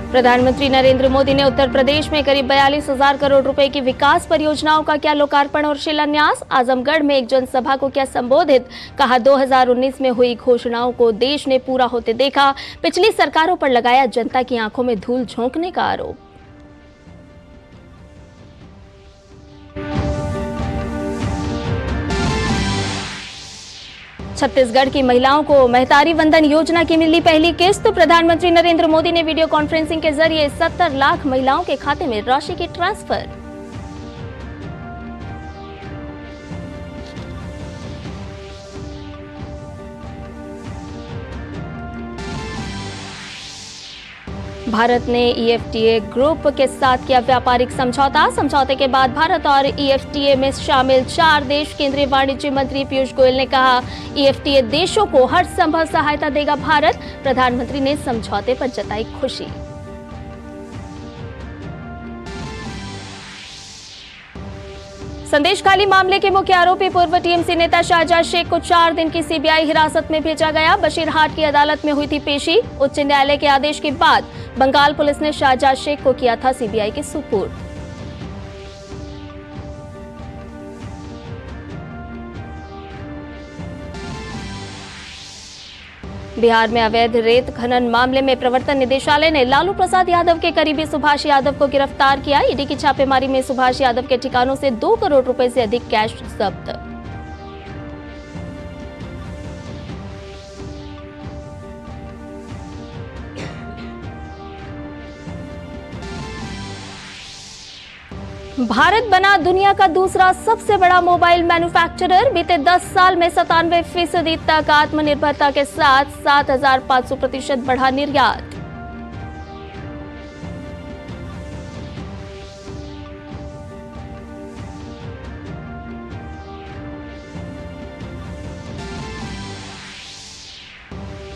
प्रधानमंत्री नरेंद्र मोदी ने उत्तर प्रदेश में करीब 42,000 करोड़ रुपए की विकास परियोजनाओं का किया लोकार्पण और शिलान्यास। आजमगढ़ में एक जनसभा को किया संबोधित, कहा 2019 में हुई घोषणाओं को देश ने पूरा होते देखा। पिछली सरकारों पर लगाया जनता की आंखों में धूल झोंकने का आरोप। छत्तीसगढ़ की महिलाओं को महतारी वंदन योजना की मिली पहली किस्त। प्रधानमंत्री नरेंद्र मोदी ने वीडियो कॉन्फ्रेंसिंग के जरिए 70 लाख महिलाओं के खाते में राशि की ट्रांसफर। भारत ने EFTA ग्रुप के साथ किया व्यापारिक समझौता। समझौते के बाद भारत और EFTA में शामिल 4 देश। केंद्रीय वाणिज्य मंत्री पीयूष गोयल ने कहा, EFTA देशों को हर संभव सहायता देगा भारत। प्रधानमंत्री ने समझौते पर जताई खुशी। संदेश खाली मामले के मुख्य आरोपी पूर्व टीएमसी नेता शाहजाद शेख को 4 दिन की सीबीआई हिरासत में भेजा गया। बशीरहाट की अदालत में हुई थी पेशी। उच्च न्यायालय के आदेश के बाद बंगाल पुलिस ने शाहजाद शेख को किया था सीबीआई के सुपुर्द। बिहार में अवैध रेत खनन मामले में प्रवर्तन निदेशालय ने लालू प्रसाद यादव के करीबी सुभाष यादव को गिरफ्तार किया। ईडी की छापेमारी में सुभाष यादव के ठिकानों से 2 करोड़ रुपए से अधिक कैश जब्त। भारत बना दुनिया का दूसरा सबसे बड़ा मोबाइल मैन्युफैक्चरर। बीते 10 साल में 97% तक आत्मनिर्भरता के साथ 7,500% बढ़ा निर्यात।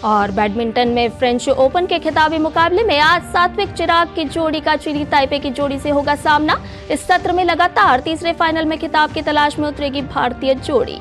और बैडमिंटन में फ्रेंच ओपन के खिताबी मुकाबले में आज सात्विक चिराग की जोड़ी का चीनी ताइपे की जोड़ी से होगा सामना। इस सत्र में लगातार तीसरे फाइनल में खिताब की तलाश में उतरेगी भारतीय जोड़ी।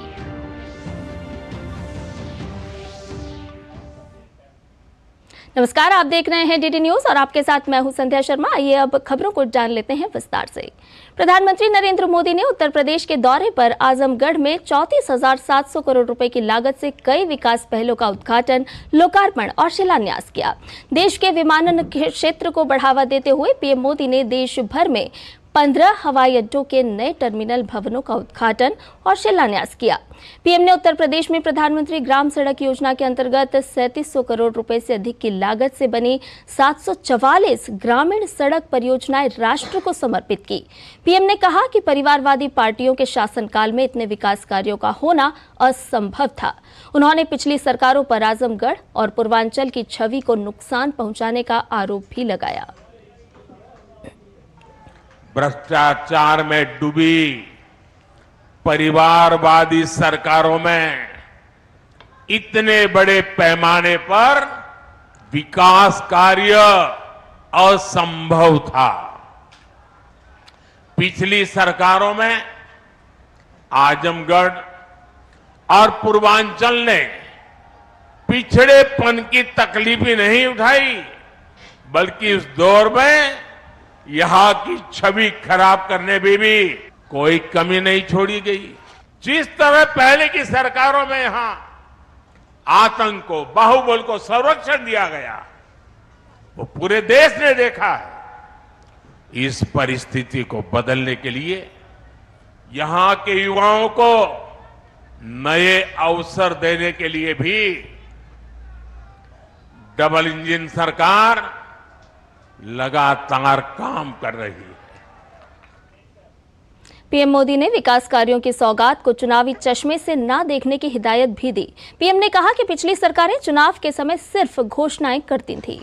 नमस्कार, आप देख रहे हैं डीडी न्यूज और आपके साथ मैं हूं संध्या शर्मा। आइए अब खबरों को जान लेते हैं विस्तार से। प्रधानमंत्री नरेंद्र मोदी ने उत्तर प्रदेश के दौरे पर आजमगढ़ में 34,700 करोड़ रुपए की लागत से कई विकास पहलों का उद्घाटन, लोकार्पण और शिलान्यास किया। देश के विमानन क्षेत्र को बढ़ावा देते हुए पीएम मोदी ने देश भर में 15 हवाई अड्डों के नए टर्मिनल भवनों का उद्घाटन और शिलान्यास किया। पीएम ने उत्तर प्रदेश में प्रधानमंत्री ग्राम सड़क योजना के अंतर्गत 3700 करोड़ रुपए से अधिक की लागत से बनी 744 ग्रामीण सड़क परियोजनाएं राष्ट्र को समर्पित की। पीएम ने कहा कि परिवारवादी पार्टियों के शासनकाल में इतने विकास कार्यों का होना असंभव था। उन्होंने पिछली सरकारों पर आजमगढ़ और पूर्वांचल की छवि को नुकसान पहुंचाने का आरोप भी लगाया। भ्रष्टाचार में डूबी परिवारवादी सरकारों में इतने बड़े पैमाने पर विकास कार्य असंभव था। पिछली सरकारों में आजमगढ़ और पूर्वांचल ने पिछड़ेपन की तकलीफ ही नहीं उठाई, बल्कि उस दौर में यहां की छवि खराब करने में भी कोई कमी नहीं छोड़ी गई। जिस तरह पहले की सरकारों में यहां आतंक को, बाहुबल को संरक्षण दिया गया, वो पूरे देश ने देखा है। इस परिस्थिति को बदलने के लिए यहां के युवाओं को नए अवसर देने के लिए भी डबल इंजन सरकार लगातार काम कर रही है। पीएम मोदी ने विकास कार्यों की सौगात को चुनावी चश्मे से ना देखने की हिदायत भी दी। पीएम ने कहा कि पिछली सरकारें चुनाव के समय सिर्फ घोषणाएं करती थी।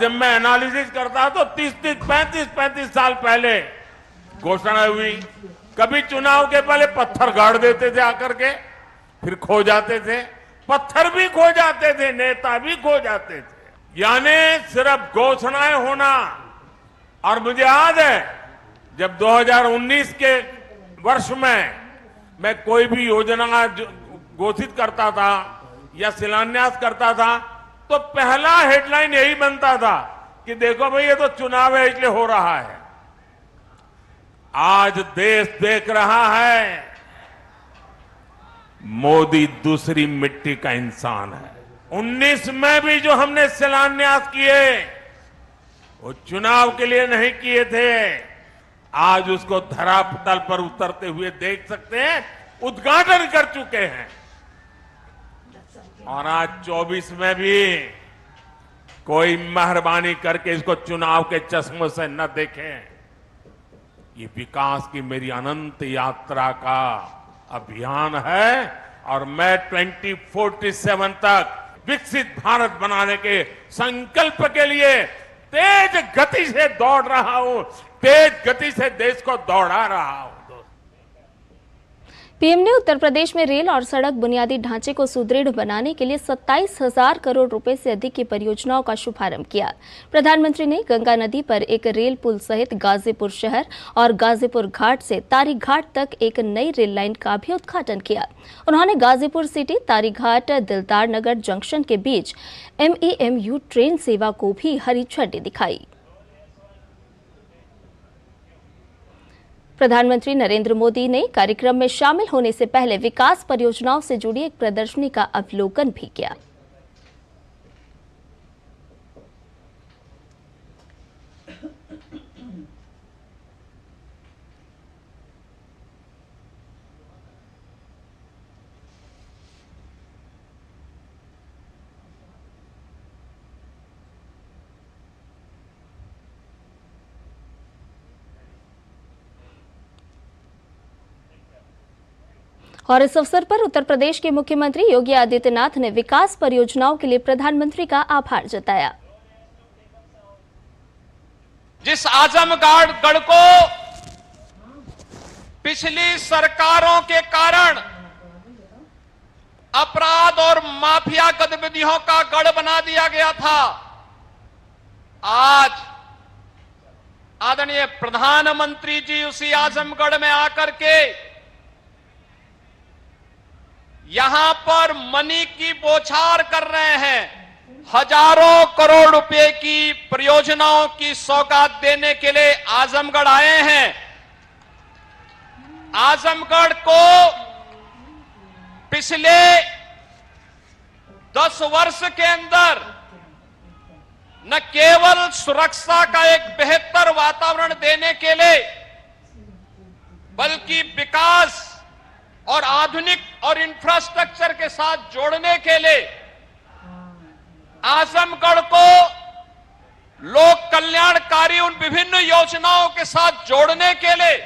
जब मैं एनालिसिस करता तो 35 साल पहले घोषणा हुई। कभी चुनाव के पहले पत्थर गाड़ देते थे आकर के, फिर खो जाते थे, पत्थर भी खो जाते थे, नेता भी खो जाते थे। यानी सिर्फ घोषणाएं होना। और मुझे याद है जब 2019 के वर्ष में मैं कोई भी योजना घोषित करता था या शिलान्यास करता था तो पहला हेडलाइन यही बनता था कि देखो भाई ये तो चुनाव है इसलिए हो रहा है। आज देश देख रहा है मोदी दूसरी मिट्टी का इंसान है। 19 में भी जो हमने शिलान्यास किए वो चुनाव के लिए नहीं किए थे, आज उसको धरातल पर उतरते हुए देख सकते हैं, उद्घाटन कर चुके हैं। और आज 24 में भी कोई मेहरबानी करके इसको चुनाव के चश्मों से न देखें। ये विकास की मेरी अनंत यात्रा का अभियान है और मैं 2047 तक विकसित भारत बनाने के संकल्प के लिए तेज गति से दौड़ रहा हूं, तेज गति से देश को दौड़ा रहा हूं। पीएम ने उत्तर प्रदेश में रेल और सड़क बुनियादी ढांचे को सुदृढ़ बनाने के लिए 27,000 करोड़ रुपए से अधिक की परियोजनाओं का शुभारंभ किया। प्रधानमंत्री ने गंगा नदी पर एक रेल पुल सहित गाजीपुर शहर और गाजीपुर घाट से तारी घाट तक एक नई रेल लाइन का भी उद्घाटन किया। उन्होंने गाजीपुर सिटी तारी घाट दिलदार नगर जंक्शन के बीच MEMU ट्रेन सेवा को भी हरी झंडी दिखाई। प्रधानमंत्री नरेंद्र मोदी ने कार्यक्रम में शामिल होने से पहले विकास परियोजनाओं से जुड़ी एक प्रदर्शनी का अवलोकन भी किया। और इस अवसर पर उत्तर प्रदेश के मुख्यमंत्री योगी आदित्यनाथ ने विकास परियोजनाओं के लिए प्रधानमंत्री का आभार जताया। जिस आजमगढ़ को पिछली सरकारों के कारण अपराध और माफिया गतिविधियों का गढ़ बना दिया गया था, आज आदरणीय प्रधानमंत्री जी उसी आजमगढ़ में आकर के यहां पर मनी की बौछार कर रहे हैं। हजारों करोड़ रुपए की परियोजनाओं की सौगात देने के लिए आजमगढ़ आए हैं। आजमगढ़ को पिछले 10 वर्ष के अंदर न केवल सुरक्षा का एक बेहतर वातावरण देने के लिए बल्कि विकास और आधुनिक और इंफ्रास्ट्रक्चर के साथ जोड़ने के लिए आजमगढ़ को लोक कल्याणकारी उन विभिन्न योजनाओं के साथ जोड़ने के लिए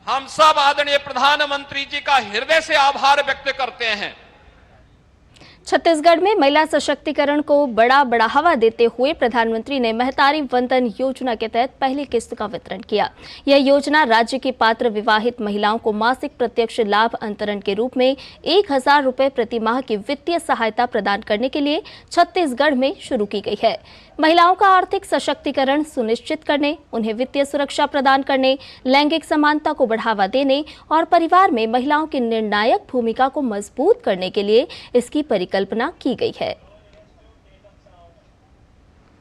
हम सब आदरणीय प्रधानमंत्री जी का हृदय से आभार व्यक्त करते हैं। छत्तीसगढ़ में महिला सशक्तिकरण को बड़ा बढ़ावा देते हुए प्रधानमंत्री ने महतारी वंदन योजना के तहत पहली किस्त का वितरण किया। यह योजना राज्य की पात्र विवाहित महिलाओं को मासिक प्रत्यक्ष लाभ अंतरण के रूप में 1,000 रुपए प्रति माह की वित्तीय सहायता प्रदान करने के लिए छत्तीसगढ़ में शुरू की गई है। महिलाओं का आर्थिक सशक्तिकरण सुनिश्चित करने, उन्हें वित्तीय सुरक्षा प्रदान करने, लैंगिक समानता को बढ़ावा देने और परिवार में महिलाओं की निर्णायक भूमिका को मजबूत करने के लिए इसकी परिकल्पना की गई है।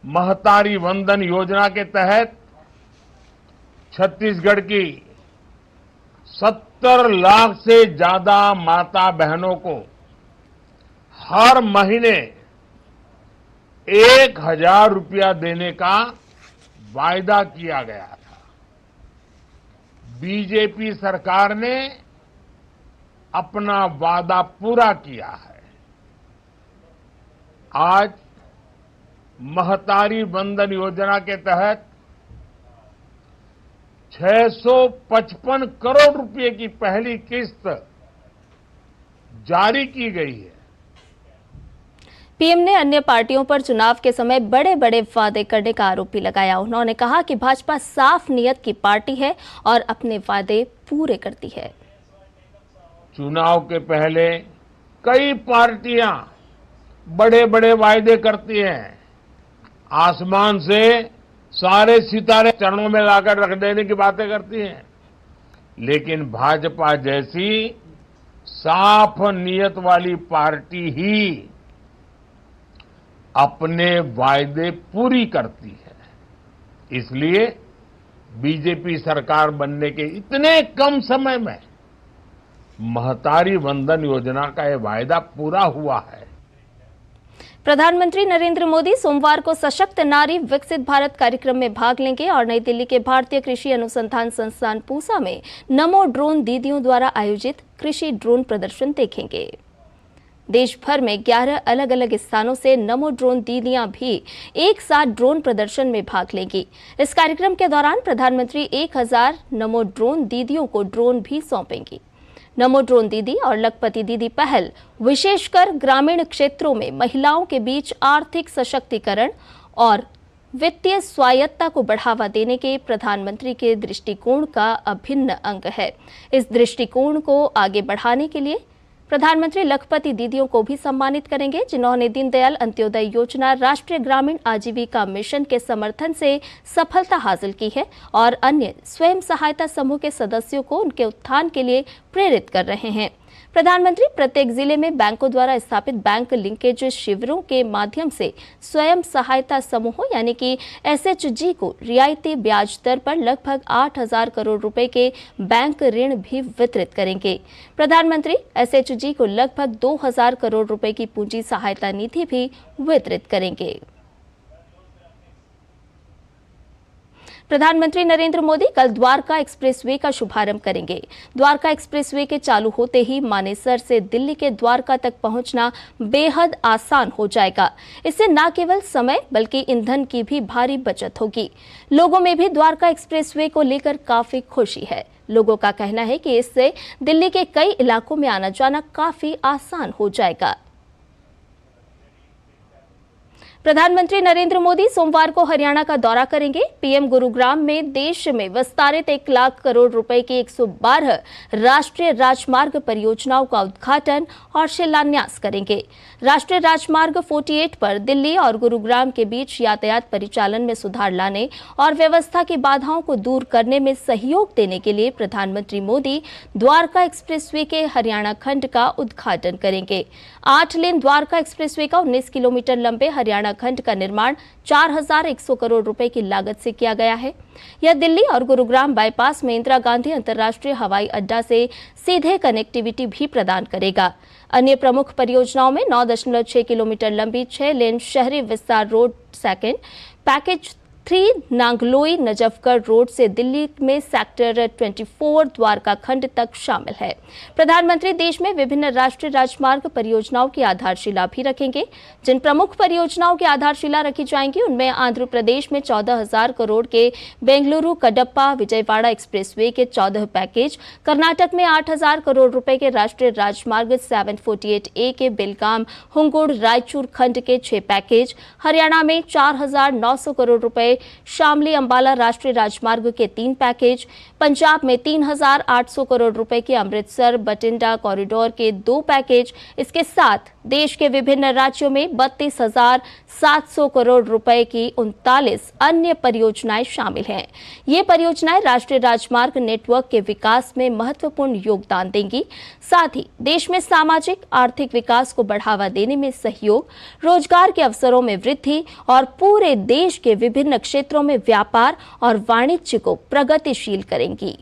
महतारी वंदन योजना के तहत छत्तीसगढ़ की 70 लाख से ज्यादा माता बहनों को हर महीने 1,000 रुपया देने का वायदा किया गया था। बीजेपी सरकार ने अपना वादा पूरा किया है। आज महतारी वंदन योजना के तहत 655 करोड़ रुपए की पहली किस्त जारी की गई है। पीएम ने अन्य पार्टियों पर चुनाव के समय बड़े बड़े वादे करने का आरोप भी लगाया। उन्होंने कहा कि भाजपा साफ नीयत की पार्टी है और अपने वादे पूरे करती है। चुनाव के पहले कई पार्टियां बड़े बड़े वायदे करती हैं, आसमान से सारे सितारे चरणों में लाकर रख देने की बातें करती हैं, लेकिन भाजपा जैसी साफ नीयत वाली पार्टी ही अपने वायदे पूरी करती है। इसलिए बीजेपी सरकार बनने के इतने कम समय में महतारी वंदन योजना का यह वायदा पूरा हुआ है। प्रधानमंत्री नरेंद्र मोदी सोमवार को सशक्त नारी विकसित भारत कार्यक्रम में भाग लेंगे और नई दिल्ली के भारतीय कृषि अनुसंधान संस्थान पूसा में नमो ड्रोन दीदियों द्वारा आयोजित कृषि ड्रोन प्रदर्शन देखेंगे। देश भर में 11 अलग अलग स्थानों से नमो ड्रोन दीदियां भी एक साथ ड्रोन प्रदर्शन में भाग लेंगी। इस कार्यक्रम के दौरान प्रधानमंत्री 1000 नमो ड्रोन दीदियों को ड्रोन भी सौंपेंगी। नमो ड्रोन दीदी और लखपति दीदी पहल विशेषकर ग्रामीण क्षेत्रों में महिलाओं के बीच आर्थिक सशक्तिकरण और वित्तीय स्वायत्तता को बढ़ावा देने के प्रधानमंत्री के दृष्टिकोण का अभिन्न अंग है। इस दृष्टिकोण को आगे बढ़ाने के लिए प्रधानमंत्री लखपति दीदियों को भी सम्मानित करेंगे, जिन्होंने दीनदयाल अंत्योदय योजना, राष्ट्रीय ग्रामीण आजीविका मिशन के समर्थन से सफलता हासिल की है और अन्य स्वयं सहायता समूह के सदस्यों को उनके उत्थान के लिए प्रेरित कर रहे हैं। प्रधानमंत्री प्रत्येक जिले में बैंकों द्वारा स्थापित बैंक लिंकेज शिविरों के माध्यम से स्वयं सहायता समूहों यानी कि SHG को रियायती ब्याज दर पर लगभग 8000 करोड़ रुपए के बैंक ऋण भी वितरित करेंगे। प्रधानमंत्री SHG को लगभग 2000 करोड़ रुपए की पूंजी सहायता निधि भी वितरित करेंगे। प्रधानमंत्री नरेंद्र मोदी कल द्वारका एक्सप्रेसवे का शुभारंभ करेंगे। द्वारका एक्सप्रेसवे के चालू होते ही मानेसर से दिल्ली के द्वारका तक पहुंचना बेहद आसान हो जाएगा। इससे न केवल समय बल्कि ईंधन की भी भारी बचत होगी। लोगों में भी द्वारका एक्सप्रेसवे को लेकर काफी खुशी है। लोगों का कहना है कि इससे दिल्ली के कई इलाकों में आना जाना काफी आसान हो जाएगा। प्रधानमंत्री नरेंद्र मोदी सोमवार को हरियाणा का दौरा करेंगे। पीएम गुरुग्राम में देश में विस्तारित 1 लाख करोड़ रुपए की 112 राष्ट्रीय राजमार्ग परियोजनाओं का उद्घाटन और शिलान्यास करेंगे। राष्ट्रीय राजमार्ग 48 पर दिल्ली और गुरुग्राम के बीच यातायात परिचालन में सुधार लाने और व्यवस्था की बाधाओं को दूर करने में सहयोग देने के लिए प्रधानमंत्री मोदी द्वारका एक्सप्रेसवे के हरियाणा खंड का उद्घाटन करेंगे। 8 लेन द्वारका एक्सप्रेसवे का 19 किलोमीटर लंबे हरियाणा खंड का निर्माण 4100 करोड़ रुपए की लागत से किया गया है। यह दिल्ली और गुरुग्राम बाईपास में इंदिरा गांधी अंतर्राष्ट्रीय हवाई अड्डा से सीधे कनेक्टिविटी भी प्रदान करेगा। अन्य प्रमुख परियोजनाओं में 9.6 किलोमीटर लंबी 6 लेन शहरी विस्तार road second package 3 Nangloi Najafgarh road से दिल्ली में सेक्टर 24 द्वारका खंड तक शामिल है। प्रधानमंत्री देश में विभिन्न राष्ट्रीय राजमार्ग परियोजनाओं की आधारशिला भी रखेंगे। जिन प्रमुख परियोजनाओं की आधारशिला रखी जाएंगी उनमें आंध्र प्रदेश में 14,000 करोड़ के बेंगलुरु कड्डप्पा विजयवाड़ा एक्सप्रेसवे के 14 पैकेज, कर्नाटक में 8,000 करोड़ रुपए के राष्ट्रीय राजमार्ग 748A के बेलगाम हुंगुड़ रायचूर खंड के 6 पैकेज, हरियाणा में 4,900 करोड़ रुपए शामली अंबाला राष्ट्रीय राजमार्ग के 3 पैकेज, पंजाब में 3,800 करोड़ रुपए के अमृतसर बठिंडा कॉरिडोर के 2 पैकेज। इसके साथ देश के विभिन्न राज्यों में 32,700 करोड़ रुपए की 39 अन्य परियोजनाएं शामिल हैं। ये परियोजनाएं राष्ट्रीय राजमार्ग नेटवर्क के विकास में महत्वपूर्ण योगदान देंगी। साथ ही देश में सामाजिक आर्थिक विकास को बढ़ावा देने में सहयोग, रोजगार के अवसरों में वृद्धि और पूरे देश के विभिन्न क्षेत्रों में व्यापार और वाणिज्य को प्रगतिशील करेंगी।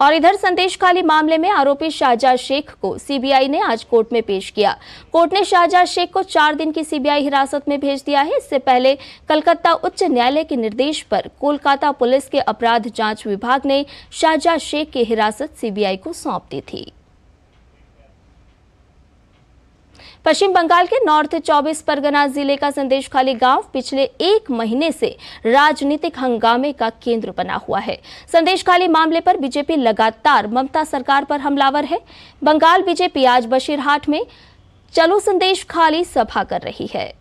और इधर संदेशखाली मामले में आरोपी शाहजहां शेख को सीबीआई ने आज कोर्ट में पेश किया। कोर्ट ने शाहजहां शेख को 4 दिन की सीबीआई हिरासत में भेज दिया है। इससे पहले कलकत्ता उच्च न्यायालय के निर्देश पर कोलकाता पुलिस के अपराध जांच विभाग ने शाहजहां शेख की हिरासत सीबीआई को सौंप दी थी। पश्चिम बंगाल के नॉर्थ 24 परगना जिले का संदेशखाली गांव पिछले 1 महीने से राजनीतिक हंगामे का केंद्र बना हुआ है। संदेशखाली मामले पर बीजेपी लगातार ममता सरकार पर हमलावर है। बंगाल बीजेपी आज बशीरहाट में चलो संदेशखाली सभा कर रही है।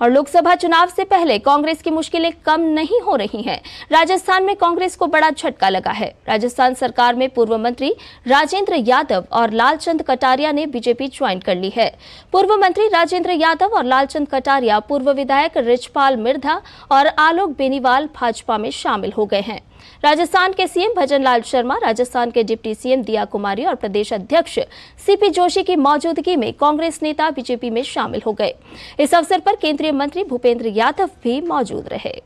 और लोकसभा चुनाव से पहले कांग्रेस की मुश्किलें कम नहीं हो रही हैं। राजस्थान में कांग्रेस को बड़ा झटका लगा है। राजस्थान सरकार में पूर्व मंत्री राजेंद्र यादव और लालचंद कटारिया ने बीजेपी ज्वाइन कर ली है। पूर्व मंत्री राजेंद्र यादव और लालचंद कटारिया पूर्व विधायक रिचपाल मिर्धा और आलोक बेनीवाल भाजपा में शामिल हो गए हैं। राजस्थान के सीएम भजनलाल शर्मा, राजस्थान के डिप्टी सीएम दिया कुमारी और प्रदेश अध्यक्ष सीपी जोशी की मौजूदगी में कांग्रेस नेता बीजेपी में शामिल हो गए। इस अवसर पर केंद्रीय मंत्री भूपेंद्र यादव भी मौजूद रहे।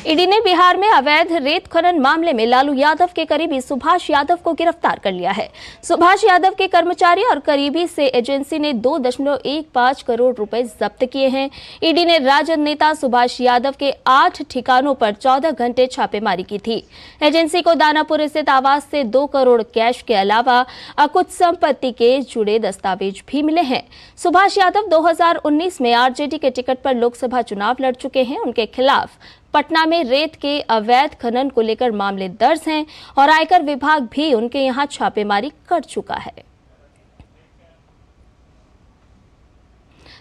ईडी ने बिहार में अवैध रेत खनन मामले में लालू यादव के करीबी सुभाष यादव को गिरफ्तार कर लिया है। सुभाष यादव के कर्मचारी और करीबी से एजेंसी ने 2.15 करोड़ रुपए जब्त किए हैं। ईडी ने राजद नेता सुभाष यादव के 8 ठिकानों पर 14 घंटे छापेमारी की थी। एजेंसी को दानापुर स्थित आवास से 2 करोड़ कैश के अलावा अकुत संपत्ति के जुड़े दस्तावेज भी मिले हैं। सुभाष यादव 2019 में आरजेडी के टिकट पर लोकसभा चुनाव लड़ चुके हैं। उनके खिलाफ पटना में रेत के अवैध खनन को लेकर मामले दर्ज हैं और आयकर विभाग भी उनके यहां छापेमारी कर चुका है।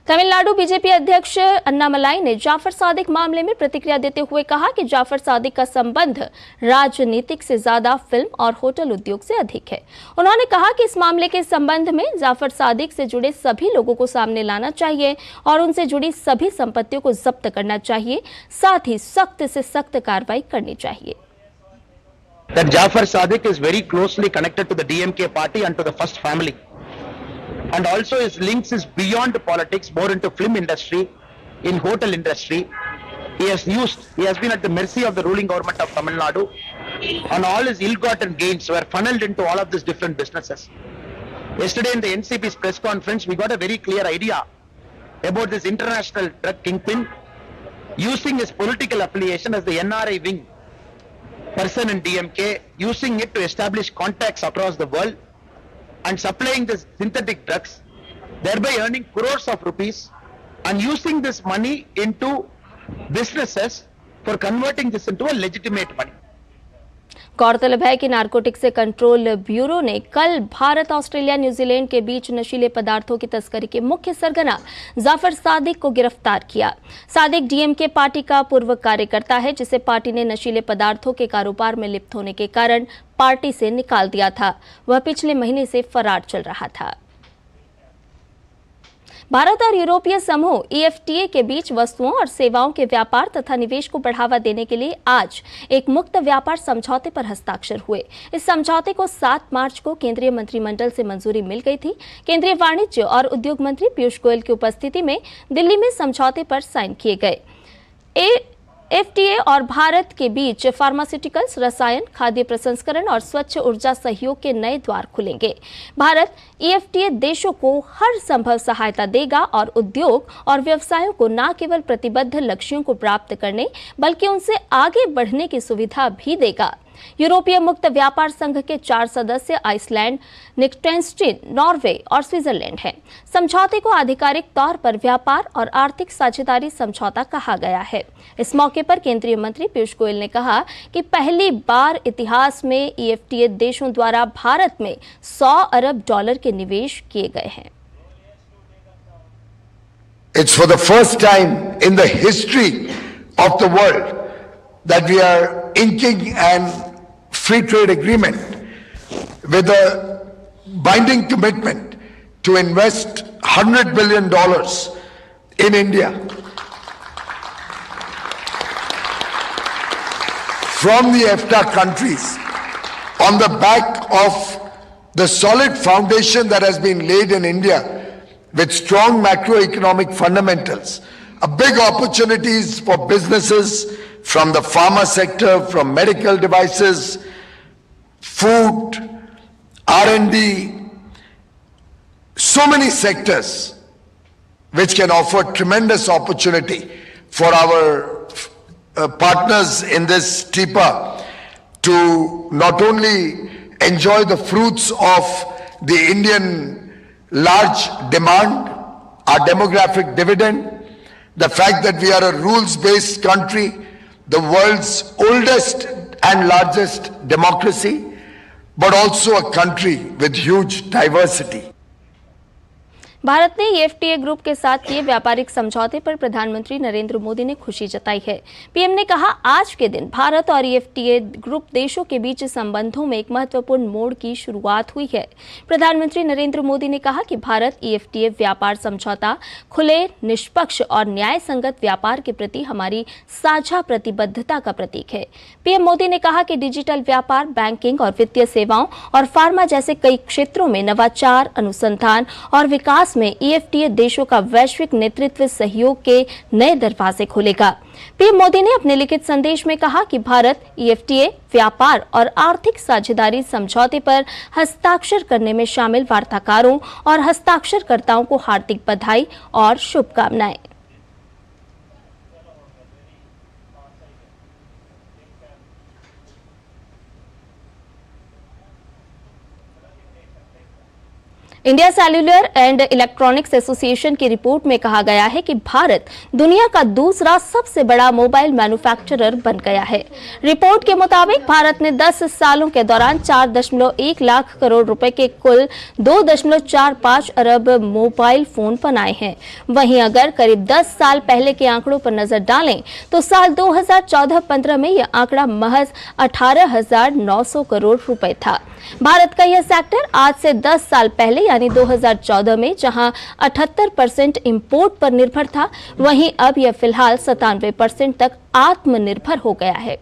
तमिलनाडु बीजेपी अध्यक्ष अन्नामलाई ने जाफर सादिक मामले में प्रतिक्रिया देते हुए कहा कि जाफर सादिक का संबंध राजनीतिक से ज्यादा फिल्म और होटल उद्योग से अधिक है। उन्होंने कहा कि इस मामले के संबंध में जाफर सादिक से जुड़े सभी लोगों को सामने लाना चाहिए और उनसे जुड़ी सभी संपत्तियों को जब्त करना चाहिए, साथ ही सख्त से सख्त कार्रवाई करनी चाहिए। That Jafar Sadiq is very closely connected to the DMK party and to the first family. And also his links is beyond politics, more into film industry, in hotel industry. He has been at the mercy of the ruling government of Tamil Nadu, and all his ill-gotten gains were funneled into all of these different businesses. Yesterday in the NCP's press conference, we got a very clear idea about this international drug kingpin using his political affiliation as the NRI wing person in DMK, using it to establish contacts across the world and supplying this synthetic drugs, thereby earning crores of rupees and using this money into businesses for converting this into a legitimate money. गौरतलब है कि narcotics control bureau ने कल Bharat, Australia, New Zealand के बीच नशीले पदार्थों की तस्करी के मुख्य सरगना जाफर सादिक को गिरफ्तार किया। सादिक डीएमके पार्टी का पूर्व कार्यकर्ता है, जिसे पार्टी ने नशीले पदार्थों के कारोबार में लिप्त होने के कारण पार्टी से निकाल दिया था। वह पिछले महीने से फरार चल रहा था। भारत और यूरोपीय समूह ईएफटीए के बीच वस्तुओं और सेवाओं के व्यापार तथा निवेश को बढ़ावा देने के लिए आज एक मुक्त व्यापार समझौते पर हस्ताक्षर हुए। इस समझौते को 7 मार्च को केंद्रीय मंत्रिमंडल से मंजूरी मिल गई थी। केंद्रीय वाणिज्य और उद्योग मंत्री पीयूष गोयल की उपस्थिति में दिल्ली में समझौते पर साइन किए गए। एफटीए और भारत के बीच फार्मास्यूटिकल्स, रसायन, खाद्य प्रसंस्करण और स्वच्छ ऊर्जा सहयोग के नए द्वार खुलेंगे। भारत ईएफटीए देशों को हर संभव सहायता देगा और उद्योग और व्यवसायों को न केवल प्रतिबद्ध लक्ष्यों को प्राप्त करने बल्कि उनसे आगे बढ़ने की सुविधा भी देगा। यूरोपीय मुक्त व्यापार संघ के 4 सदस्य आइसलैंड, लिechtenstein, नॉर्वे और स्विट्जरलैंड हैं। समझौते को आधिकारिक तौर पर व्यापार और आर्थिक साझेदारी समझौता कहा गया है। इस मौके पर केंद्रीय मंत्री पीयूष गोयल ने कहा कि पहली बार इतिहास में ईएफटीए देशों द्वारा भारत में $100 अरब के निवेश किए गए हैं। It's for the first time in the history of the world that we are inking an free trade agreement with a binding commitment to invest $100 billion in India from the EFTA countries on the back of the solid foundation that has been laid in India with strong macroeconomic fundamentals, a big opportunities for businesses from the pharma sector, from medical devices, food, R&D, so many sectors which can offer tremendous opportunity for our partners in this TIPA to not only enjoy the fruits of the Indian large demand, our demographic dividend, the fact that we are a rules-based country, the world's oldest and largest democracy, but also a country with huge diversity. Bharat ने EFTA group के साथ किए व्यापारिक समझौते पर प्रधानमंत्री नरेंद्र मोदी ने खुशी जताई है। पीएम ने कहा, आज के दिन भारत और EFTA ग्रुप देशों के बीच संबंधों में एक महत्वपूर्ण मोड़ की शुरुआत हुई है। प्रधानमंत्री नरेंद्र मोदी ने कहा कि भारत EFTA व्यापार समझौता खुले, निष्पक्ष और न्याय संगत व्यापार के प्रति हमारी साझा प्रतिबद्धता का प्रतीक है। पीएम मोदी ने कहा कि डिजिटल व्यापार, बैंकिंग और वित्तीय सेवाओं और फार्मा जैसे कई क्षेत्रों में नवाचार, अनुसंधान और विकास में EFTA देशों का वैश्विक नेतृत्व सहयोग के नए दरवाजे खोलेगा। पीएम मोदी ने अपने लिखित संदेश में कहा कि भारत EFTA व्यापार और आर्थिक साझेदारी समझौते पर हस्ताक्षर करने में शामिल वार्ताकारों और हस्ताक्षरकर्ताओं को हार्दिक बधाई और शुभकामनाएं। India cellular and electronics association की रिपोर्ट में कहा गया है कि भारत दुनिया का दूसरा सबसे बड़ा मोबाइल मैन्युफैक्चरर बन गया है। रिपोर्ट के मुताबिक भारत ने 10 सालों के दौरान 4.1 लाख करोड़ रुपए के कुल 2.45 अरब मोबाइल फोन बनाए हैं। वहीं अगर करीब 10 साल पहले के आंकड़ों पर नजर डालें तो साल 2014-15 में यह आंकड़ा महज 18,900 करोड़ रुपए था। भारत का यह सेक्टर आज से 10 साल पहले यानी 2014 में जहां 78% इंपोर्ट पर निर्भर था, वहीं अब यह फिलहाल 97% तक आत्मनिर्भर हो गया है।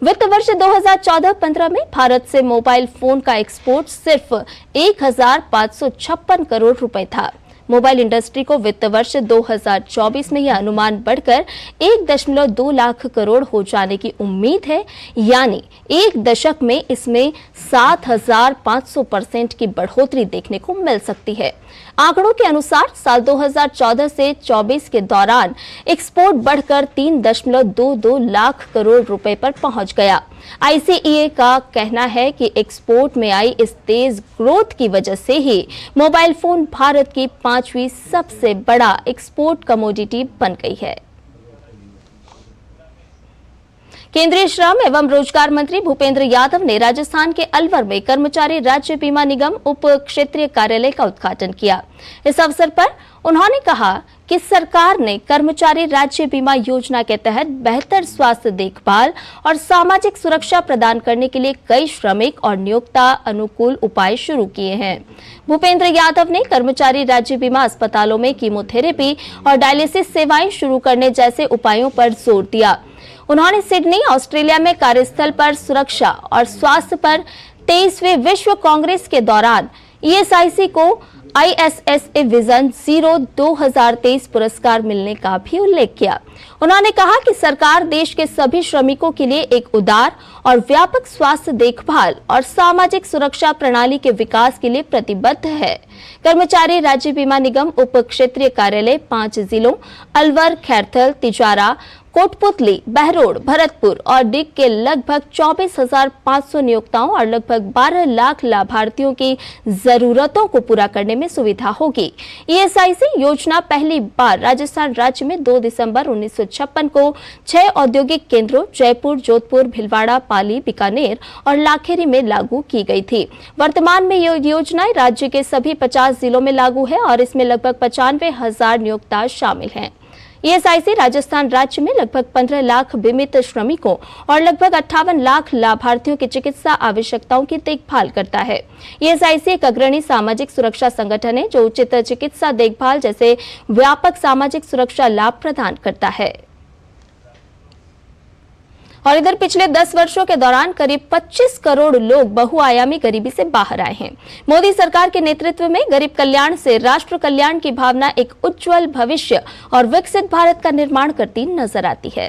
वित्त वर्ष 2014-15 में भारत से मोबाइल फोन का एक्सपोर्ट सिर्फ 1,556 करोड़ रुपए था। मोबाइल इंडस्ट्री को वित्त वर्ष 2024 में यह अनुमान बढ़कर 1.2 लाख करोड़ हो जाने की उम्मीद है, यानी एक दशक में इसमें 7,500% की बढ़ोतरी देखने को मिल सकती है। आंकड़ों के अनुसार साल 2014 से 24 के दौरान एक्सपोर्ट बढ़कर 3.22 लाख करोड़ रुपए पर पहुंच गया। ICEA का कहना है कि एक्सपोर्ट में आई इस तेज ग्रोथ की वजह से ही मोबाइल फोन भारत की 5वीं सबसे बड़ा एक्सपोर्ट कमोडिटी बन गई है। केंद्रीय श्रम एवं रोजगार मंत्री भूपेंद्र यादव ने राजस्थान के अलवर में कर्मचारी राज्य बीमा निगम उप क्षेत्रीय कार्यालय का उद्घाटन किया। इस अवसर पर उन्होंने कहा कि सरकार ने कर्मचारी राज्य बीमा योजना के तहत बेहतर स्वास्थ्य देखभाल और सामाजिक सुरक्षा प्रदान करने के लिए कई श्रमिक और नियोक्ता अनुकूल उपाय शुरू किए हैं। भूपेंद्र यादव ने कर्मचारी राज्य बीमा अस्पतालों में कीमोथेरेपी और डायलिसिस सेवाएं शुरू करने जैसे उपायों पर जोर दिया। उन्होंने सिडनी, ऑस्ट्रेलिया में कार्यस्थल पर सुरक्षा और स्वास्थ्य पर 23वें विश्व कांग्रेस के दौरान ESIC को ISSA विजन 2023 पुरस्कार मिलने का भी उल्लेख किया। उन्होंने कहा कि सरकार देश के सभी श्रमिकों के लिए एक उदार और व्यापक स्वास्थ्य देखभाल और सामाजिक सुरक्षा प्रणाली के विकास के लिए प्रतिबद्ध है। कर्मचारी राज्य बीमा निगम उप क्षेत्रीय कार्यालय 5 जिलों अलवर, खैरथल, तिजारा, कोटपुतली, बहरोड, भरतपुर और डिग के लगभग 24,500 नियोक्ताओं और लगभग 12 लाख लाभार्थियों की जरूरतों को पूरा करने में सुविधा होगी। ESIC योजना पहली बार राजस्थान राज्य में 2 दिसंबर 1956 को 6 औद्योगिक केंद्रों जयपुर, जोधपुर, भिलवाड़ा, पाली, बीकानेर और लाखेरी में लागू की गई थी। वर्तमान में ये योजना राज्य के सभी 50 जिलों में लागू है और इसमें लगभग 95,000 नियोक्ता शामिल हैं। ESIC राजस्थान राज्य में लगभग 15 लाख बीमित श्रमिकों और लगभग 58 लाख लाभार्थियों की चिकित्सा आवश्यकताओं की देखभाल करता है। ESIC एक अग्रणी सामाजिक सुरक्षा संगठन है जो उचित चिकित्सा देखभाल जैसे व्यापक सामाजिक सुरक्षा लाभ प्रदान करता है। और इधर पिछले 10 वर्षों के दौरान करीब 25 करोड़ लोग बहुआयामी गरीबी से बाहर आए हैं। मोदी सरकार के नेतृत्व में गरीब कल्याण से राष्ट्र कल्याण की भावना एक उज्जवल भविष्य और विकसित भारत का निर्माण करती नजर आती है।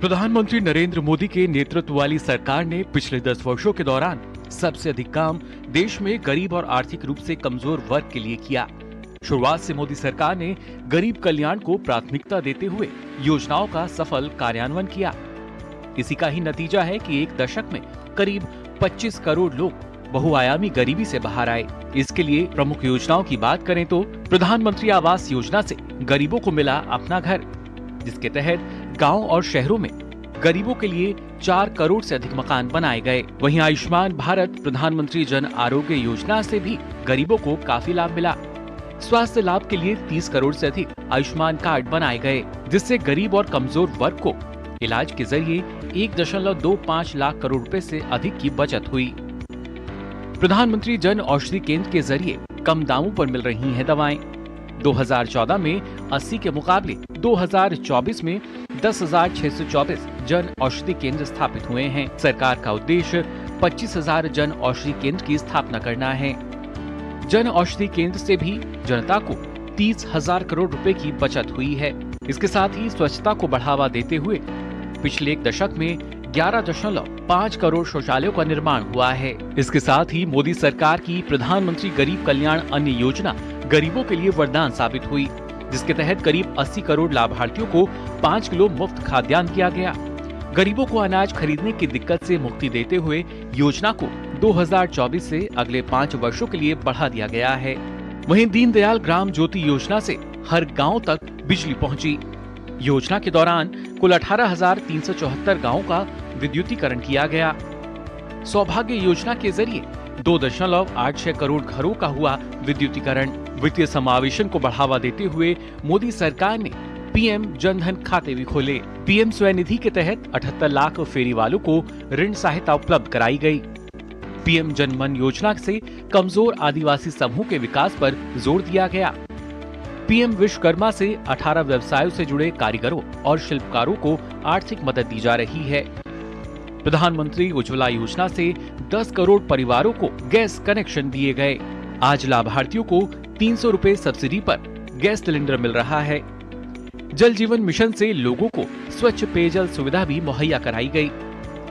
प्रधानमंत्री नरेंद्र मोदी के नेतृत्व वाली सरकार ने पिछले 10 वर्षों के दौरान सबसे अधिक काम देश में गरीब और आर्थिक रूप से कमजोर वर्ग के लिए किया। शुरुआत से मोदी सरकार ने गरीब कल्याण को प्राथमिकता देते हुए योजनाओं का सफल कार्यान्वयन किया। इसी का ही नतीजा है कि एक दशक में करीब 25 करोड़ लोग बहुआयामी गरीबी से बाहर आए। इसके लिए प्रमुख योजनाओं की बात करें तो प्रधानमंत्री आवास योजना से गरीबों को मिला अपना घर। जिसके तहत गांव और शहरों में गरीबों के लिए 4 करोड़ से अधिक मकान बनाए गए। वहीं आयुष्मान भारत प्रधानमंत्री जन आरोग्य योजना से भी गरीबों को काफी लाभ मिला। स्वास्थ्य लाभ के लिए 30 करोड़ से अधिक आयुष्मान कार्ड बनाए गए, जिससे गरीब और कमजोर वर्ग को इलाज के जरिए 1.25 लाख करोड़ रुपए से अधिक की बचत हुई। प्रधानमंत्री जन औषधि केंद्र के जरिए कम दामों पर मिल रही हैं दवाएं। 2014 में 80 के मुकाबले 2024 में 10,624 जन औषधि केंद्र स्थापित हुए हैं। सरकार का उद्देश्य 25,000 जन औषधि केंद्र की स्थापना करना है। जन औषधि केंद्र से भी जनता को 30,000 करोड़ रुपए की बचत हुई है। इसके साथ ही स्वच्छता को बढ़ावा देते हुए पिछले एक दशक में 11.5 करोड़ शौचालयों का निर्माण हुआ है। इसके साथ ही मोदी सरकार की प्रधानमंत्री गरीब कल्याण अन्न योजना गरीबों के लिए वरदान साबित हुई, जिसके तहत करीब 80 करोड़ लाभार्थियों को 5 किलो मुफ्त खाद्यान्न दिया गया। गरीबों को अनाज खरीदने की दिक्कत से मुक्ति देते हुए योजना को 2024 से अगले 5 वर्षों के लिए बढ़ा दिया गया है। वहीं दीनदयाल ग्राम ज्योति योजना से हर गांव तक बिजली पहुंची। योजना के दौरान कुल 18,374 गांवों का विद्युतीकरण किया गया। सौभाग्य योजना के जरिए 2.86 करोड़ घरों का हुआ विद्युतीकरण। वित्तीय समावेशन को बढ़ावा देते हुए मोदी सरकार ने पीएम जनधन खाते भी खोले। पीएम स्वनिधि के तहत 78 लाख फेरी वालों को ऋण सहायता उपलब्ध कराई गई। पीएम जनमन योजना से कमजोर आदिवासी समूह के विकास पर जोर दिया गया। पीएम विश्वकर्मा से 18 व्यवसायों से जुड़े कारीगरों और शिल्पकारों को आर्थिक मदद दी जा रही है। प्रधानमंत्री उज्ज्वला योजना से 10 करोड़ परिवारों को गैस कनेक्शन दिए गए। आज लाभार्थियों को 300 रुपए सब्सिडी पर गैस सिलेंडर मिल रहा है। जल जीवन मिशन से लोगों को स्वच्छ पेयजल सुविधा भी मुहैया कराई गई।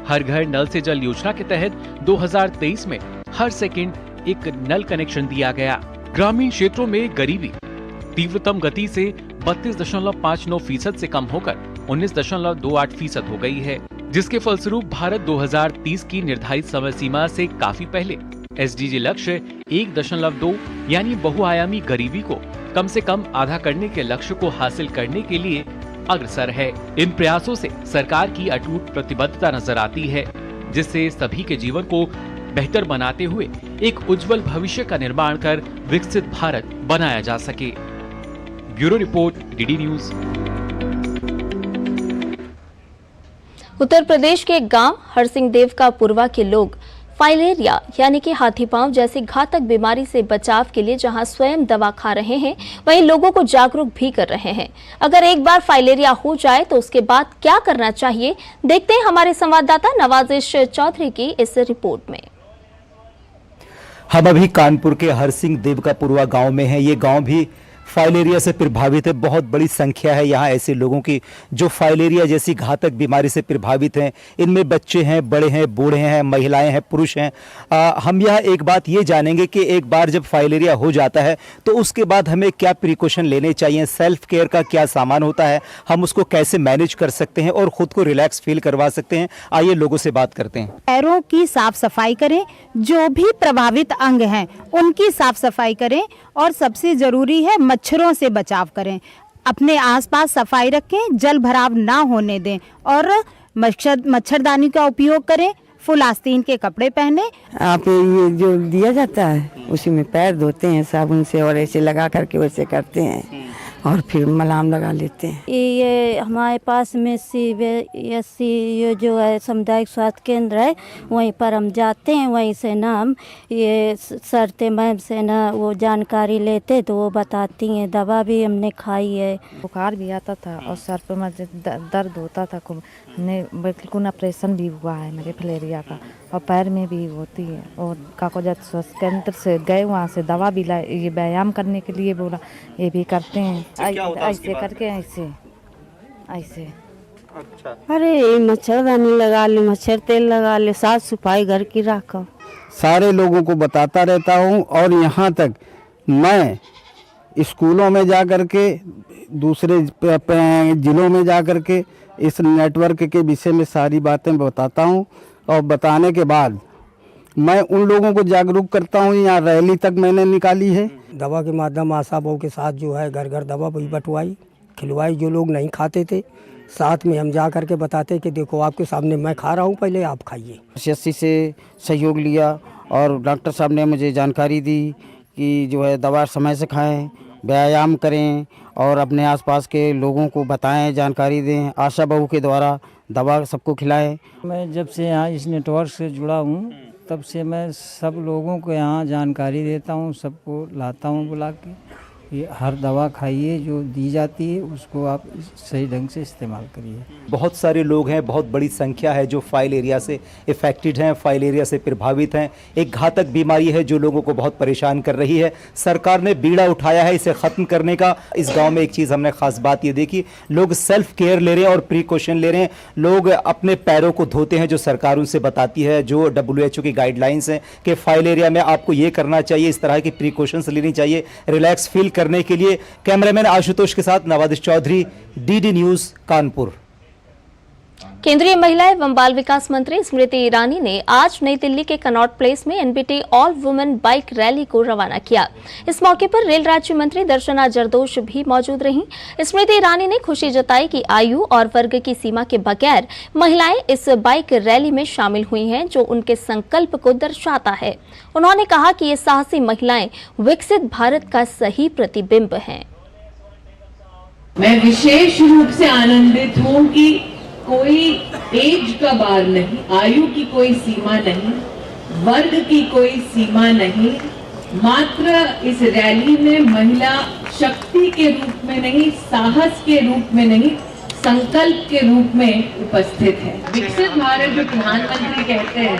हर घर नल से जल योजना के तहत 2023 में हर सेकंड एक नल कनेक्शन दिया गया। ग्रामीण क्षेत्रों में गरीबी तीव्रतम गति से 32.59% से कम होकर 19.28% हो गई है, जिसके फलस्वरूप भारत 2030 की निर्धारित समय सीमा से काफी पहले एसडीजी लक्ष्य 1.2 यानी बहुआयामी गरीबी को कम से कम आधा करने के लक्ष्य को हासिल करने के लिए अग्रसर है। इन प्रयासों से सरकार की अटूट प्रतिबद्धता नजर आती है, जिससे सभी के जीवन को बेहतर बनाते हुए एक उज्जवल भविष्य का निर्माण कर विकसित भारत बनाया जा सके। Bureau report, DD news. Uttar Pradesh के गांव हरसिंह का पुरवा के लोग फाइलेरिया यानी कि हाथीपांव जैसी घातक बीमारी से बचाव के लिए जहां स्वयं दवा खा रहे हैं, वहीं लोगों को जागरूक भी कर रहे हैं। अगर एक बार फाइलेरिया हो जाए तो उसके बाद क्या करना चाहिए, देखते हैं हमारे संवाददाता नवाजिश चौधरी की इस रिपोर्ट में। हम अभी कानपुर के हरसिंह का पुरवा गांव में हैं। ये गांव भी फाइलेरिया से प्रभावित है। बहुत बड़ी संख्या है यहाँ ऐसे लोगों की जो फाइलेरिया जैसी घातक बीमारी से प्रभावित हैं। इनमें बच्चे हैं, बड़े हैं, बूढ़े हैं, महिलाएं हैं, पुरुष हैं। हम यहाँ एक बात ये जानेंगे कि एक बार जब फाइलेरिया हो जाता है तो उसके बाद हमें क्या प्रिकॉशन लेने चाहिए, सेल्फ केयर का क्या सामान होता है, हम उसको कैसे मैनेज कर सकते हैं और खुद को रिलैक्स फील करवा सकते हैं। आइए लोगों से बात करते हैं। पैरों की साफ सफाई करें, जो भी प्रभावित अंग हैं उनकी साफ सफाई करें और सबसे जरूरी है मच्छरों से बचाव करें। अपने आसपास सफाई रखें, जल भराव ना होने दें और मच्छरदानी का उपयोग करें। फुल आस्तीन के कपड़े पहने। आप ये जो दिया जाता है उसी में पैर धोते हैं साबुन से और ऐसे लगा करके वैसे करते हैं और फिर मलाम लगा लेते हैं। ये हमारे पास में CBSC ये जो है सामुदायिक स्वास्थ्य केंद्र है, वहीं पर हम जाते हैं। वहीं से ना हम ये सरते मैम से ना वो जानकारी लेते तो वो बताती हैं। दवा भी हमने खाई है। बुखार भी आता था और सर पे मुझे दर्द होता था खूब। बिल्कुल ऑपरेशन भी हुआ है मेरे फाइलेरिया का और पैर में भी होती है। और काकोजत स्वास्थ्य केंद्र से गए, वहाँ से दवा भी लाए। ये व्यायाम करने के लिए बोला, ये भी करते हैं। ऐसे करके ऐसे। अच्छा। अरे मच्छरदानी लगा ले, मच्छर तेल लगा ले, साफ सफाई घर की रखो। सारे लोगों को बताता रहता हूँ और यहाँ तक मैं स्कूलों में जा कर के, दूसरे जिलों में जा कर के इस नेटवर्क के विषय में सारी बातें बताता हूँ और बताने के बाद मैं उन लोगों को जागरूक करता हूँ। यहाँ रैली तक मैंने निकाली है। दवा के माध्यम आशा बहू के साथ जो है घर घर दवा भी बंटवाई। खिलवाई जो लोग नहीं खाते थे। साथ में हम जा करके बताते कि देखो आपके सामने मैं खा रहा हूँ, पहले आप खाइए। CSC से सहयोग लिया और डॉक्टर साहब ने मुझे जानकारी दी कि जो है दवा समय से खाएं, व्यायाम करें और अपने आसपास के लोगों को बताएं, जानकारी दें। आशा बहू के द्वारा दवा सबको खिलाएं। मैं जब से यहाँ इस नेटवर्क से जुड़ा हूँ तब से मैं सब लोगों को यहाँ जानकारी देता हूँ, सबको लाता हूँ बुला के। ये हर दवा खाइए जो दी जाती है, उसको आप सही ढंग से इस्तेमाल करिए। बहुत सारे लोग हैं, बहुत बड़ी संख्या है जो फाइलेरिया से इफेक्टेड हैं, फाइलेरिया से प्रभावित हैं। एक घातक बीमारी है जो लोगों को बहुत परेशान कर रही है। सरकार ने बीड़ा उठाया है इसे ख़त्म करने का। इस गांव में एक चीज़ हमने ख़ास बात ये देखी, लोग सेल्फ केयर ले रहे हैं और प्रिकॉशन ले रहे हैं। लोग अपने पैरों को धोते हैं, जो सरकार उनसे बताती है, जो WHO की गाइडलाइंस हैं कि फाइलेरिया में आपको ये करना चाहिए, इस तरह की प्रिकॉशंस लेनी चाहिए रिलैक्स फील करने के लिए। कैमरामैन आशुतोष के साथ नवादिश चौधरी, DD न्यूज़ कानपुर। केंद्रीय महिला एवं बाल विकास मंत्री स्मृति ईरानी ने आज नई दिल्ली के कनॉट प्लेस में NBT all women bike rally को रवाना किया। इस मौके पर रेल राज्य मंत्री दर्शना जरदोश भी मौजूद रहीं। स्मृति ईरानी ने खुशी जताई कि आयु और वर्ग की सीमा के बगैर महिलाएं इस बाइक रैली में शामिल हुई हैं, जो उनके संकल्प को दर्शाता है। उन्होंने कहा कि ये साहसी महिलाएं विकसित भारत का सही प्रतिबिंब हैं। मैं विशेष रूप से आनंदित हूं कि कोई एज का बार नहीं, आयु की कोई सीमा नहीं, वर्ग की कोई सीमा नहीं। मात्र इस रैली में महिला शक्ति के रूप में नहीं, साहस के रूप में नहीं, संकल्प के रूप में उपस्थित है। विकसित भारत जो प्रधानमंत्री कहते हैं,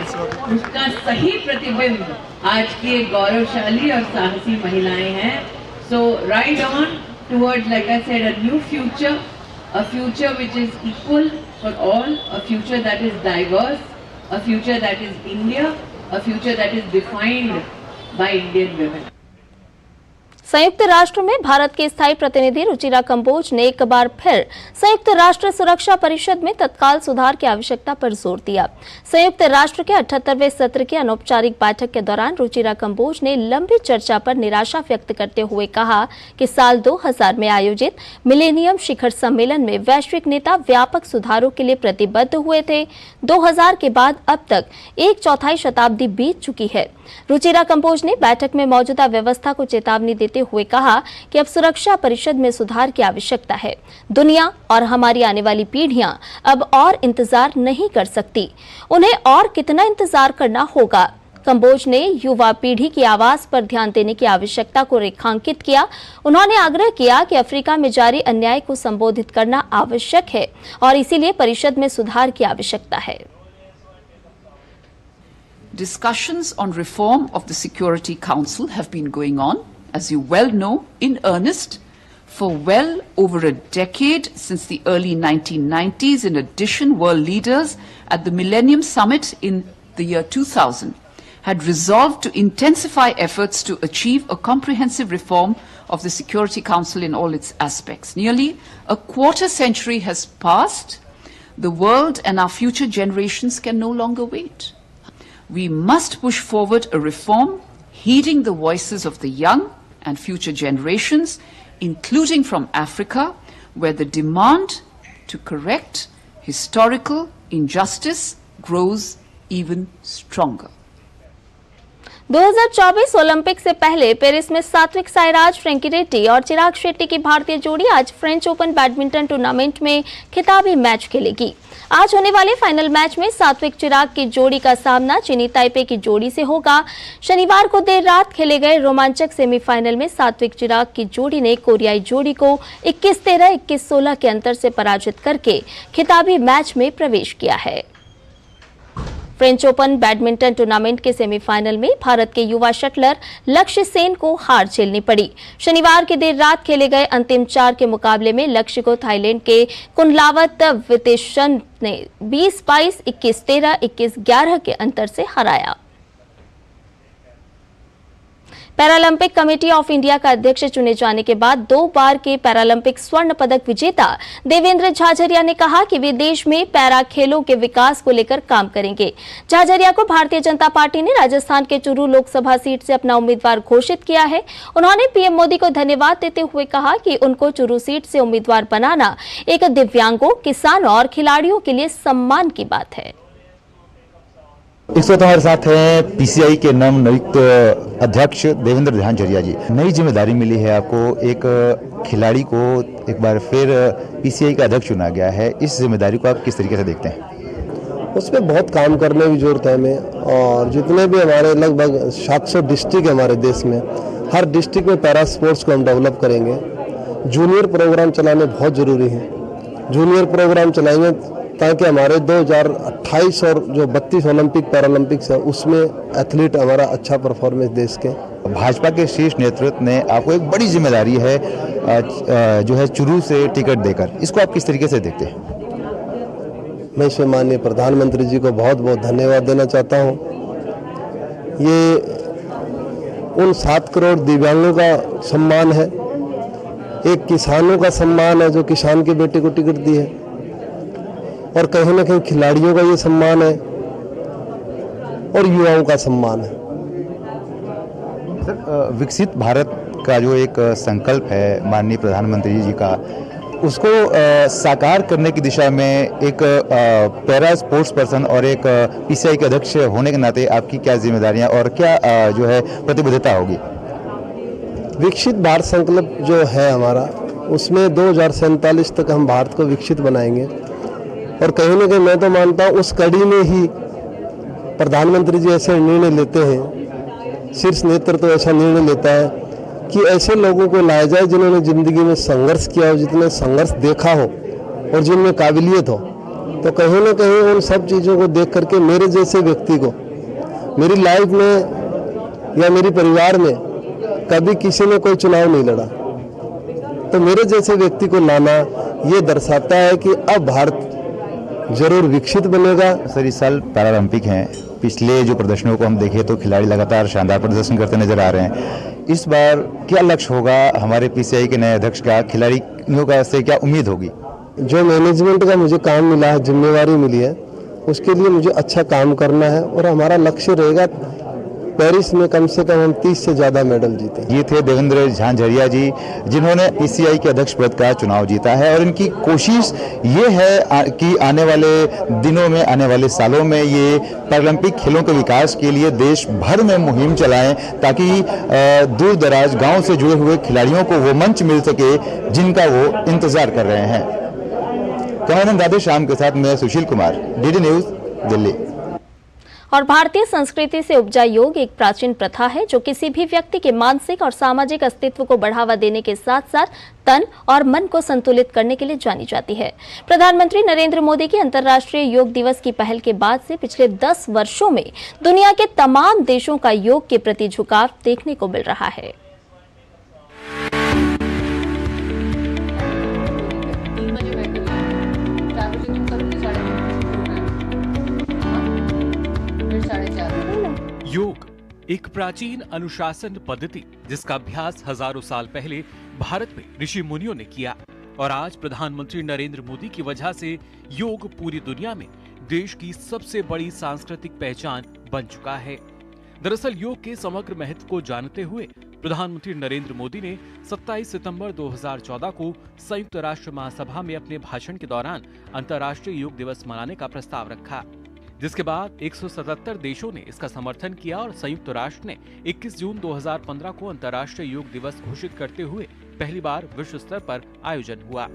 उसका सही प्रतिबिंब आज की एक गौरवशाली और साहसी महिलाएं हैं। So ride on towards, like I said, a new future, a future which is equal for all, a future that is diverse, a future that is India, a future that is defined by Indian women. संयुक्त राष्ट्र में भारत के स्थायी प्रतिनिधि रुचिरा कंबोज ने एक बार फिर संयुक्त राष्ट्र सुरक्षा परिषद में तत्काल सुधार की आवश्यकता पर जोर दिया। संयुक्त राष्ट्र के 78वें सत्र की अनौपचारिक बैठक के दौरान रुचिरा कंबोज ने लंबी चर्चा पर निराशा व्यक्त करते हुए कहा कि साल 2000 में आयोजित मिलेनियम शिखर सम्मेलन में वैश्विक नेता व्यापक सुधारों के लिए प्रतिबद्ध हुए थे। 2000 के बाद अब तक 1/4 शताब्दी बीत चुकी है। रुचिरा कंबोज ने बैठक में मौजूदा व्यवस्था को चेतावनी देते हुए कहा कि अब सुरक्षा परिषद में सुधार की आवश्यकता है। दुनिया और हमारी आने वाली पीढ़ियां अब और इंतजार नहीं कर सकती, उन्हें और कितना इंतजार करना होगा। कंबोज ने युवा पीढ़ी की आवाज पर ध्यान देने की आवश्यकता को रेखांकित किया। उन्होंने आग्रह किया कि अफ्रीका में जारी अन्याय को संबोधित करना आवश्यक है और इसीलिए परिषद में सुधार की आवश्यकता है। Discussions on reform of the Security Council have been going on, as you well know, in earnest for well over a decade since the early 1990s. In addition, world leaders at the Millennium Summit in the year 2000 had resolved to intensify efforts to achieve a comprehensive reform of the Security Council in all its aspects. Nearly a quarter century has passed. The world and our future generations can no longer wait. We must push forward a reform heeding the voices of the young and future generations, including from Africa, where the demand to correct historical injustice grows even stronger. 2024 Olympic से पहले Paris में Satwik Sairaj, Frankie Reddy और चिराग शेट्टी की भारतीय जोड़ी आज French open badminton tournament में खिताबी मैच खेलेगी। आज होने वाले फाइनल मैच में सात्विक चिराग की जोड़ी का सामना चीनी ताइपे की जोड़ी से होगा। शनिवार को देर रात खेले गए रोमांचक सेमीफाइनल में सात्विक चिराग की जोड़ी ने कोरियाई जोड़ी को 21-13, 21-16 के अंतर से पराजित करके खिताबी मैच में प्रवेश किया है। फ्रेंच ओपन बैडमिंटन टूर्नामेंट के सेमीफाइनल में भारत के युवा शटलर लक्ष्य सेन को हार झेलनी पड़ी। शनिवार की देर रात खेले गए अंतिम 4 के मुकाबले में लक्ष्य को थाईलैंड के कुनलावत वितेशन ने 20-22, 21-13, 21-11 के अंतर से हराया। पैरालंपिक कमेटी ऑफ इंडिया का अध्यक्ष चुने जाने के बाद 2 बार के पैरालंपिक स्वर्ण पदक विजेता देवेंद्र झाझरिया ने कहा कि वे देश में पैरा खेलों के विकास को लेकर काम करेंगे। झाझरिया को भारतीय जनता पार्टी ने राजस्थान के चुरू लोकसभा सीट से अपना उम्मीदवार घोषित किया है। उन्होंने पीएम मोदी को धन्यवाद देते हुए कहा कि उनको चुरू सीट से उम्मीदवार बनाना एक दिव्यांगों, किसानों और खिलाड़ियों के लिए सम्मान की बात है। इस वक्त हमारे साथ हैं पीसीआई के नवनियुक्त अध्यक्ष देवेंद्र झाझरिया जी। नई जिम्मेदारी मिली है आपको, एक खिलाड़ी को एक बार फिर पीसीआई का अध्यक्ष चुना गया है। इस जिम्मेदारी को आप किस तरीके से देखते हैं? उसमें बहुत काम करने की जरूरत है हमें, और जितने भी हमारे लगभग 700 डिस्ट्रिक्ट है हमारे देश में, हर डिस्ट्रिक्ट में पैरा स्पोर्ट्स को हम डेवलप करेंगे। जूनियर प्रोग्राम चलाने बहुत ज़रूरी है। जूनियर प्रोग्राम चलाएंगे ताकि हमारे 2028 और जो 32 ओलंपिक पैरालंपिक्स है उसमें एथलीट हमारा अच्छा परफॉर्मेंस देश के। भाजपा के शीर्ष नेतृत्व ने आपको एक बड़ी जिम्मेदारी है जो है चुरू से टिकट देकर, इसको आप किस तरीके से देखते हैं? मैं इसमें माननीय प्रधानमंत्री जी को बहुत बहुत धन्यवाद देना चाहता हूँ। ये उन 7 करोड़ दिव्यांगों का सम्मान है, एक किसानों का सम्मान है जो किसान के बेटे को टिकट दी है, और कहीं ना कहीं खिलाड़ियों का ये सम्मान है और युवाओं का सम्मान है। सर, विकसित भारत का जो एक संकल्प है माननीय प्रधानमंत्री जी का, उसको साकार करने की दिशा में एक पैरा स्पोर्ट्स पर्सन और एक पीसीआई के अध्यक्ष होने के नाते आपकी क्या जिम्मेदारियां और क्या जो है प्रतिबद्धता होगी? विकसित भारत संकल्प जो है हमारा, उसमें 2047 तक हम भारत को विकसित बनाएंगे, और कहीं ना कहीं मैं तो मानता हूँ उस कड़ी में ही प्रधानमंत्री जी ऐसे निर्णय लेते हैं, शीर्ष नेतृत्व तो ऐसा निर्णय लेता है कि ऐसे लोगों को लाया जाए जिन्होंने जिंदगी में संघर्ष किया हो, जितने संघर्ष देखा हो और जिनमें काबिलियत हो। तो कहीं ना कहीं उन सब चीज़ों को देख करके मेरे जैसे व्यक्ति को, मेरी लाइफ में या मेरे परिवार में कभी किसी ने कोई चुनाव नहीं लड़ा, तो मेरे जैसे व्यक्ति को लाना ये दर्शाता है कि अब भारत जरूर विकसित बनेगा। सर, इस साल पैरालंपिक हैं, पिछले जो प्रदर्शनों को हम देखें तो खिलाड़ी लगातार शानदार प्रदर्शन करते नजर आ रहे हैं। इस बार क्या लक्ष्य होगा हमारे पीसीआई के नए अध्यक्ष का, खिलाड़ियों का से क्या उम्मीद होगी? जो मैनेजमेंट का मुझे काम मिला है, जिम्मेवारी मिली है, उसके लिए मुझे अच्छा काम करना है, और हमारा लक्ष्य रहेगा पेरिस में कम से कम हम 30 से ज्यादा मेडल जीते। ये थे देवेंद्र झाझरिया जी, जिन्होंने पीसीआई के अध्यक्ष पद का चुनाव जीता है, और इनकी कोशिश ये है कि आने वाले दिनों में, आने वाले सालों में ये पैरालंपिक खेलों के विकास के लिए देश भर में मुहिम चलाएं, ताकि दूर दराज गांव से जुड़े हुए खिलाड़ियों को वो मंच मिल सके जिनका वो इंतजार कर रहे हैं। कैमरामैन राधे श्याम के साथ मैं सुशील कुमार, डीडी न्यूज, दिल्ली। और भारतीय संस्कृति से उपजा योग एक प्राचीन प्रथा है जो किसी भी व्यक्ति के मानसिक और सामाजिक अस्तित्व को बढ़ावा देने के साथ साथ तन और मन को संतुलित करने के लिए जानी जाती है। प्रधानमंत्री नरेंद्र मोदी के अंतर्राष्ट्रीय योग दिवस की पहल के बाद से पिछले 10 वर्षों में दुनिया के तमाम देशों का योग के प्रति झुकाव देखने को मिल रहा है। योग एक प्राचीन अनुशासन पद्धति जिसका अभ्यास हजारों साल पहले भारत में ऋषि मुनियों ने किया, और आज प्रधानमंत्री नरेंद्र मोदी की वजह से योग पूरी दुनिया में देश की सबसे बड़ी सांस्कृतिक पहचान बन चुका है। दरअसल योग के समग्र महत्व को जानते हुए प्रधानमंत्री नरेंद्र मोदी ने 27 सितंबर 2014 को संयुक्त राष्ट्र महासभा में अपने भाषण के दौरान अंतर्राष्ट्रीय योग दिवस मनाने का प्रस्ताव रखा, जिसके बाद 177 देशों ने इसका समर्थन किया और संयुक्त राष्ट्र ने 21 जून 2015 को अंतर्राष्ट्रीय योग दिवस घोषित करते हुए पहली बार विश्व स्तर पर आयोजन हुआ।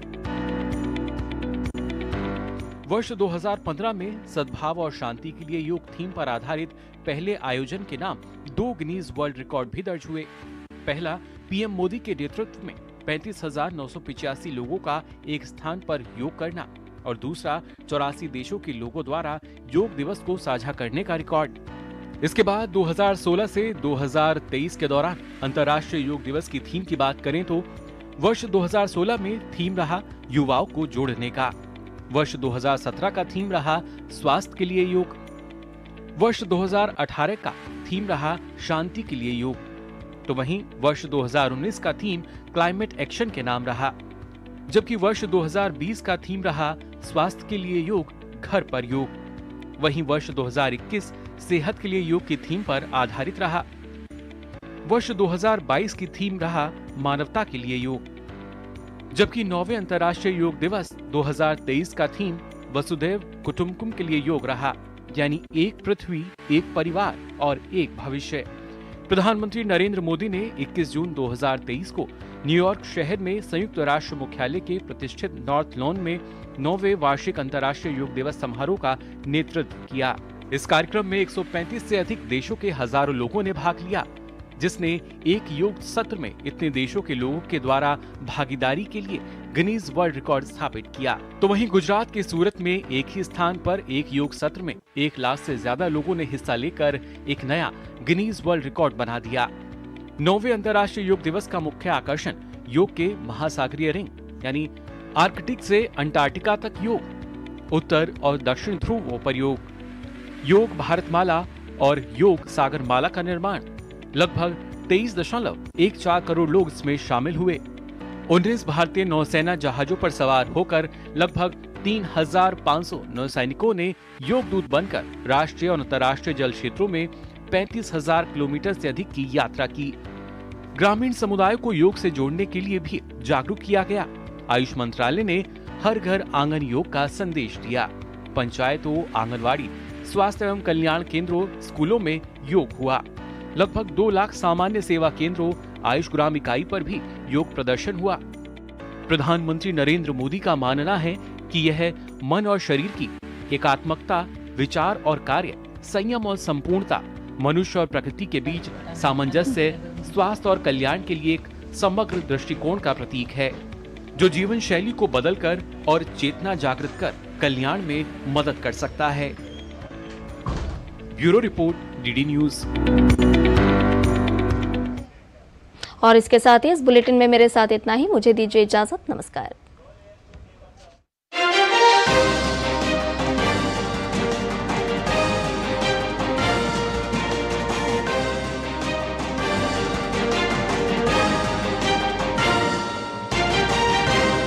वर्ष 2015 में सद्भाव और शांति के लिए योग थीम पर आधारित पहले आयोजन के नाम 2 गिनीज वर्ल्ड रिकॉर्ड भी दर्ज हुए। पहला पीएम मोदी के नेतृत्व में 35,985 लोगों का एक स्थान पर योग करना, और दूसरा 84 देशों के लोगों द्वारा योग दिवस को साझा करने का रिकॉर्ड। इसके बाद 2016 से 2023 के दौरान अंतर्राष्ट्रीय योग दिवस की थीम की बात करें तो वर्ष 2016 में थीम रहा युवाओं को जोड़ने का, वर्ष 2017 का थीम रहा स्वास्थ्य के लिए योग, वर्ष 2018 का थीम रहा शांति के लिए योग, तो वहीं वर्ष 2019 का थीम क्लाइमेट एक्शन के नाम रहा, जबकि वर्ष 2020 का थीम रहा स्वास्थ्य के लिए योग, घर पर योग। वहीं वर्ष 2021 सेहत के लिए योग की थीम पर आधारित रहा। वर्ष 2022 की थीम रहा मानवता के लिए योग, जबकि 9वें अंतर्राष्ट्रीय योग दिवस 2023 का थीम वसुधैव कुटुंबकम के लिए योग रहा, यानी एक पृथ्वी, एक परिवार और एक भविष्य। प्रधानमंत्री नरेंद्र मोदी ने 21 जून 2023 को न्यूयॉर्क शहर में संयुक्त राष्ट्र मुख्यालय के प्रतिष्ठित नॉर्थ लॉन में 9वें वार्षिक अंतर्राष्ट्रीय योग दिवस समारोह का नेतृत्व किया। इस कार्यक्रम में 135 से अधिक देशों के हजारों लोगों ने भाग लिया, जिसने एक योग सत्र में इतने देशों के लोगों के द्वारा भागीदारी के लिए गिनीज वर्ल्ड रिकॉर्ड स्थापित किया। तो वहीं गुजरात के सूरत में एक ही स्थान पर एक योग सत्र में 1 लाख से ज्यादा लोगों ने हिस्सा लेकर एक नया गिनीज वर्ल्ड रिकॉर्ड बना दिया। 9वें अंतर्राष्ट्रीय योग दिवस का मुख्य आकर्षण योग के महासागरीय रिंग यानी आर्कटिक से अंटार्कटिका तक योग, उत्तर और दक्षिण ध्रुवों पर योग भारतमाला और योग सागरमाला का निर्माण। लगभग 23.14 करोड़ लोग इसमें शामिल हुए। 19 भारतीय नौसेना जहाजों पर सवार होकर लगभग 3,500 नौसैनिकों ने योग दूत बनकर राष्ट्रीय और अंतर्राष्ट्रीय जल क्षेत्रों में 35,000 किलोमीटर से अधिक की यात्रा की। ग्रामीण समुदाय को योग से जोड़ने के लिए भी जागरूक किया गया। आयुष मंत्रालय ने हर घर आंगन योग का संदेश दिया। पंचायतों, आंगनवाड़ी, स्वास्थ्य एवं कल्याण केंद्रों, स्कूलों में योग हुआ। लगभग 2 लाख सामान्य सेवा केंद्रों, आयुष ग्राम इकाई पर भी योग प्रदर्शन हुआ। प्रधानमंत्री नरेंद्र मोदी का मानना है कि यह मन और शरीर की एकात्मकता, विचार और कार्य, संयम और संपूर्णता, मनुष्य और प्रकृति के बीच सामंजस्य, स्वास्थ्य और कल्याण के लिए एक समग्र दृष्टिकोण का प्रतीक है, जो जीवन शैली को बदलकर और चेतना जागृत कर कल्याण में मदद कर सकता है। Bureau report, DD news. और इसके साथ ही इस बुलेटिन में मेरे साथ इतना ही। मुझे दीजिए इजाजत। नमस्कार।